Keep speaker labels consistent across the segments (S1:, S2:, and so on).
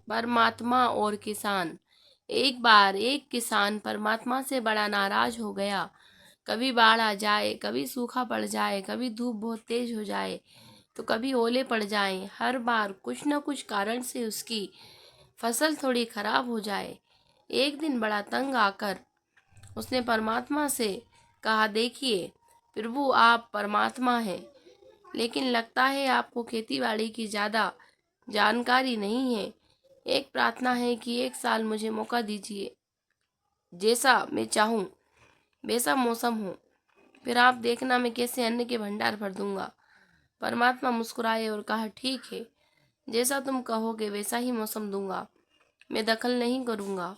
S1: परमात्मा और किसान। एक बार एक किसान परमात्मा से बड़ा नाराज हो गया। कभी बाढ़ आ जाए, कभी सूखा पड़ जाए, कभी धूप बहुत तेज हो जाए, तो कभी ओले पड़ जाएं। हर बार कुछ न कुछ कारण से उसकी फसल थोड़ी खराब हो जाए। एक दिन बड़ा तंग आकर उसने परमात्मा से कहा, देखिए प्रभु, आप परमात्मा हैं, लेकिन लगता है आपको खेतीबाड़ी की ज़्यादा जानकारी नहीं है। एक प्रार्थना है कि एक साल मुझे मौका दीजिए, जैसा मैं चाहूँ वैसा मौसम हो, फिर आप देखना मैं कैसे अन्न के भंडार भर दूंगा। परमात्मा मुस्कुराए और कहा, ठीक है, जैसा तुम कहोगे वैसा ही मौसम दूंगा, मैं दखल नहीं करूंगा।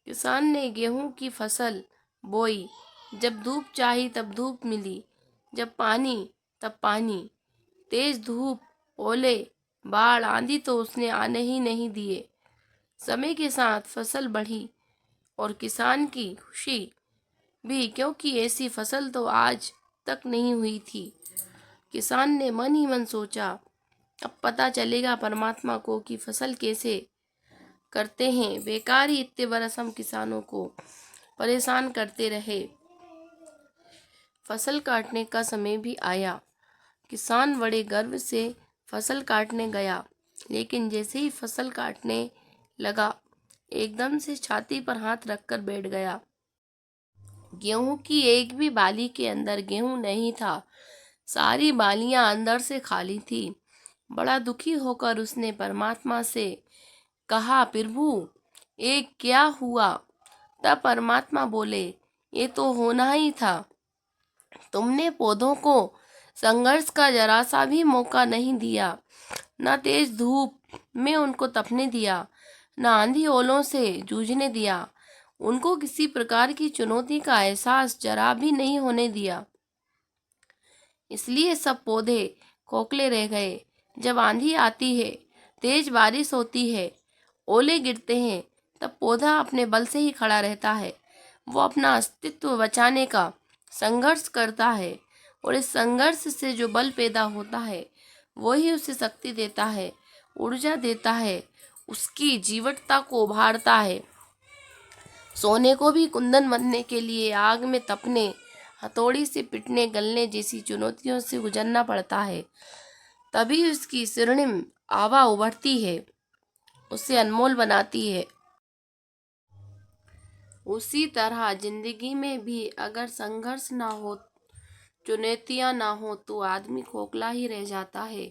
S1: किसान ने गेहूं की फसल बोई। जब धूप चाही तब धूप मिली, जब पानी तब पानी। तेज धूप, ओले, बाढ़, आंधी तो उसने आने ही नहीं दिए। समय के साथ फसल बढ़ी और किसान की खुशी भी, क्योंकि ऐसी फसल तो आज तक नहीं हुई थी। किसान ने मन ही मन सोचा, अब पता चलेगा परमात्मा को कि फसल कैसे करते हैं। बेकार ही इतने बरस हम किसानों को परेशान करते रहे। फसल काटने का समय भी आया। किसान बड़े गर्व से फसल काटने गया, लेकिन जैसे ही फसल काटने लगा, एकदम से छाती पर हाथ रखकर बैठ गया। गेहूं की एक भी बाली के अंदर गेहूं नहीं था। सारी बालियां अंदर से खाली थी। बड़ा दुखी होकर उसने परमात्मा से कहा, प्रभु, ये क्या हुआ? तब परमात्मा बोले, ये तो होना ही था। तुमने पौधों को संघर्ष का जरा सा भी मौका नहीं दिया। न तेज धूप में उनको तपने दिया, न आंधी ओलों से जूझने दिया। उनको किसी प्रकार की चुनौती का एहसास जरा भी नहीं होने दिया। इसलिए सब पौधे खोखले रह गए। जब आंधी आती है, तेज बारिश होती है, ओले गिरते हैं, तब पौधा अपने बल से ही खड़ा रहता है। वो अपना अस्तित्व बचाने का संघर्ष करता है, और इस संघर्ष से जो बल पैदा होता है वही उसे शक्ति देता है, ऊर्जा देता है, उसकी जीवटता को उभारता है। सोने को भी कुंदन बनने के लिए आग में तपने, हथौड़ी से पिटने, गलने जैसी चुनौतियों से गुजरना पड़ता है, तभी उसकी स्वर्णिम आभा उभरती है, उसे अनमोल बनाती है। उसी तरह जिंदगी में भी अगर संघर्ष ना हो, चुनौतियां ना हो, तो आदमी खोखला ही रह जाता है।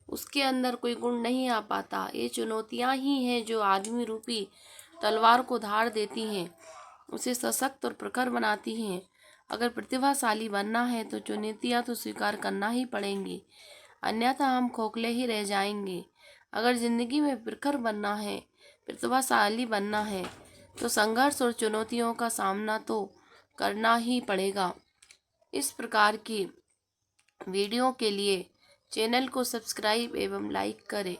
S1: उसके अंदर कोई गुण नहीं आ पाता। ये चुनौतियां ही हैं जो आदमी रूपी तलवार को धार देती हैं, उसे सशक्त और प्रखर बनाती हैं। अगर प्रतिभाशाली बनना है तो चुनौतियां तो स्वीकार करना ही पड़ेंगी, अन्यथा हम खोखले ही रह जाएंगे। अगर जिंदगी में प्रखर बनना है, प्रतिभाशाली बनना है, तो संघर्ष और चुनौतियों का सामना तो करना ही पड़ेगा। इस प्रकार की वीडियो के लिए चैनल को सब्सक्राइब एवं लाइक करें।